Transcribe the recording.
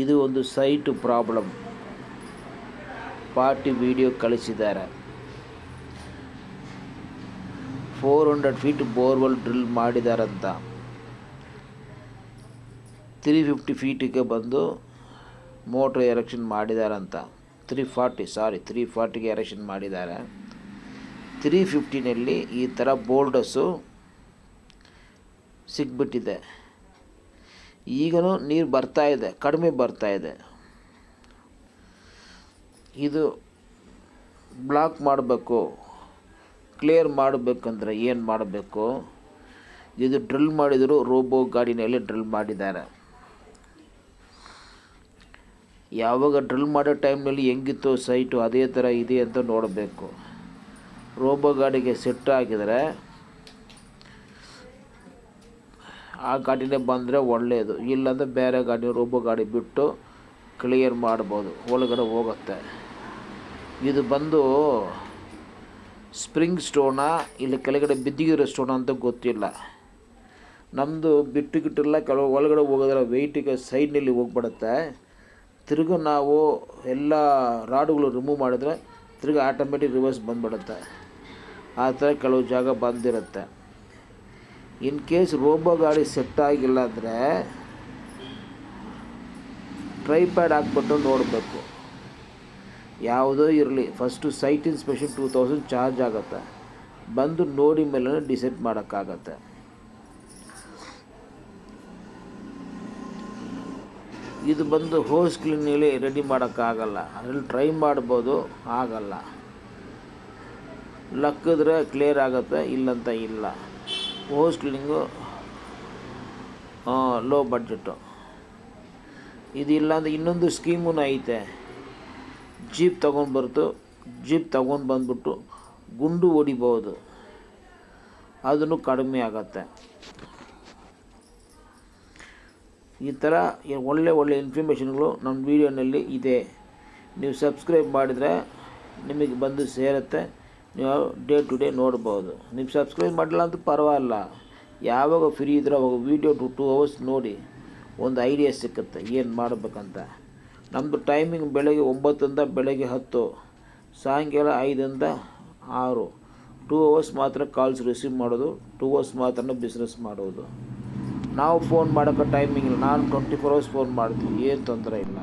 ಇದು ಒಂದು site problem. Party video ಕಳಿಸಿದ್ದಾರೆ. 400 ಫೀಟ್ ಬೋರ್ವೆಲ್ ಡ್ರಿಲ್ ಮಾಡಿದಾರಂತ. 350 ಫೀಟಿಗೆ ಬಂದು ಮೋಟ್ರ್ ಎರೆಕ್ಷನ್ ಮಾಡಿದಾರಂತ. 340ಗೆ ಎರೆಕ್ಷನ್ ಮಾಡಿದ್ದಾರೆ. 350ನಲ್ಲಿ ಈ ಥರ ಬೋಲ್ಡಸ್ಸು ಸಿಕ್ಬಿಟ್ಟಿದೆ. ಈಗಲೂ ನೀರು ಬರ್ತಾಯಿದೆ, ಕಡಿಮೆ ಬರ್ತಾಯಿದೆ. ಇದು ಬ್ಲಾಕ್ ಮಾಡಬೇಕು, ಕ್ಲಿಯರ್ ಮಾಡಬೇಕಂದ್ರೆ ಏನು ಮಾಡಬೇಕು? ಇದು ಡ್ರಿಲ್ ಮಾಡಿದರು, ರೋಬೋ ಗಾಡಿನಲ್ಲಿ ಡ್ರಿಲ್ ಮಾಡಿದ್ದಾರೆ. ಯಾವಾಗ ಡ್ರಿಲ್ ಮಾಡೋ ಟೈಮ್ನಲ್ಲಿ ಹೆಂಗಿತ್ತು ಸೈಟು ಅದೇ ಥರ ಇದೆ ಅಂತ ನೋಡಬೇಕು. ರೋಬೋ ಗಾಡಿಗೆ ಸೆಟ್ ಆಗಿದರೆ ಆ ಗಾಡಿನೇ ಬಂದರೆ ಒಳ್ಳೆಯದು. ಇಲ್ಲಾಂದರೆ ಬೇರೆ ಗಾಡಿ, ರೋಬೋ ಗಾಡಿ ಬಿಟ್ಟು ಕ್ಲಿಯರ್ ಮಾಡ್ಬೋದು, ಒಳಗಡೆ ಹೋಗುತ್ತೆ. ಇದು ಬಂದು ಸ್ಪ್ರಿಂಗ್ ಸ್ಟೋನಾ ಇಲ್ಲಿ ಕೆಳಗಡೆ ಬಿದ್ದಿಗಿರೋ ಸ್ಟೋನ್ ಅಂತ ಗೊತ್ತಿಲ್ಲ. ನಮ್ಮದು ಬಿಟ್ಟಿಲ್ಲ, ಕೆಲವು ಒಳಗಡೆ ಹೋಗೋದ್ರೆ ವೆಯ್ಟಿಗೆ ಸೈಡ್ನಲ್ಲಿ ಹೋಗ್ಬಿಡುತ್ತೆ. ತಿರ್ಗಿ ನಾವು ಎಲ್ಲ ರಾಡುಗಳು ರಿಮೂವ್ ಮಾಡಿದ್ರೆ ತಿರ್ಗಿ ಆಟೋಮೆಟಿಕ್ ರಿವರ್ಸ್ ಬಂದ್ಬಿಡುತ್ತೆ. ಆ ಥರ ಕೆಲವು ಜಾಗ ಬಂದಿರುತ್ತೆ. ಇನ್ ಕೇಸ್ ರೋಬೋ ಗಾಡಿ ಸೆಟ್ ಆಗಿಲ್ಲ ಅಂದರೆ ಟ್ರೈಪ್ಯಾಡ್ ಹಾಕ್ಬಿಟ್ಟು ನೋಡಬೇಕು. ಯಾವುದೋ ಇರಲಿ, ಫಸ್ಟು ಸೈಟ್ ಇನ್ಸ್ಪೆಕ್ಷನ್ 2000 ಚಾರ್ಜ್ ಆಗುತ್ತೆ. ಬಂದು ನೋಡಿ ಮೇಲೆ ಡಿಸೈಡ್ ಮಾಡೋಕ್ಕಾಗತ್ತೆ. ಇದು ಬಂದು ಹೋಸ್ ಕ್ಲೀನಲ್ಲಿ ರೆಡಿ ಮಾಡೋಕ್ಕಾಗಲ್ಲ. ಅದರಲ್ಲಿ ಟ್ರೈ ಮಾಡ್ಬೋದು, ಆಗಲ್ಲ. ಲಕ್ಕಿದ್ರೆ ಕ್ಲಿಯರ್ ಆಗುತ್ತೆ, ಇಲ್ಲಂತ ಇಲ್ಲ. Hose cleaning low budget. ಇದು ಇಲ್ಲಾಂದರೆ ಇನ್ನೊಂದು ಸ್ಕೀಮೂ ಐತೆ. ಜೀಪ್ ತೊಗೊಂಡು ಬಂದ್ಬಿಟ್ಟು ಗುಂಡು ಹೊಡಿಬೋದು, ಅದನ್ನು ಕಡಿಮೆ ಆಗತ್ತೆ. ಈ ಥರ ಒಳ್ಳೆ ಇನ್ಫಾರ್ಮೇಷನ್ಗಳು ನಮ್ಮ ವೀಡಿಯೋನಲ್ಲಿ ಇದೆ. ನೀವು ಸಬ್ಸ್ಕ್ರೈಬ್ ಮಾಡಿದರೆ ನಿಮಗೆ ಬಂದು ಸೇರುತ್ತೆ. ನೀವು ಡೇ ಟು ಡೇ ನೋಡ್ಬೋದು. ನೀವು ಸಬ್ಸ್ಕ್ರೈಬ್ ಮಾಡಿಲ್ಲ ಅಂತ ಪರವಾಗಿಲ್ಲ, ಯಾವಾಗ ಫ್ರೀ ಇದ್ರೆ ಅವಾಗ ವೀಡಿಯೋ 2 ಅವರ್ಸ್ ನೋಡಿ ಒಂದು ಐಡಿಯಾ ಸಿಕ್ಕುತ್ತೆ ಏನು ಮಾಡಬೇಕಂತ. ನಮ್ಮದು ಟೈಮಿಂಗ್ ಬೆಳಗ್ಗೆ 9ರಿಂದ ಬೆಳಗ್ಗೆ 10, ಸಾಯಂಕಾಲ 5ರಿಂದ 6. 2 ಅವರ್ಸ್ ಮಾತ್ರ ಕಾಲ್ಸ್ ರಿಸೀವ್ ಮಾಡೋದು, 2 ಅವರ್ಸ್ ಮಾತ್ರ ಬಿಸ್ನೆಸ್ ಮಾಡೋದು. ನಾವು ಫೋನ್ ಮಾಡೋಕ್ಕೆ ಟೈಮಿಂಗ್ ಇಲ್ಲ. ನಾನು 24 ಅವರ್ಸ್ ಫೋನ್ ಮಾಡ್ತೀವಿ, ಏನು ತೊಂದರೆ ಇಲ್ಲ.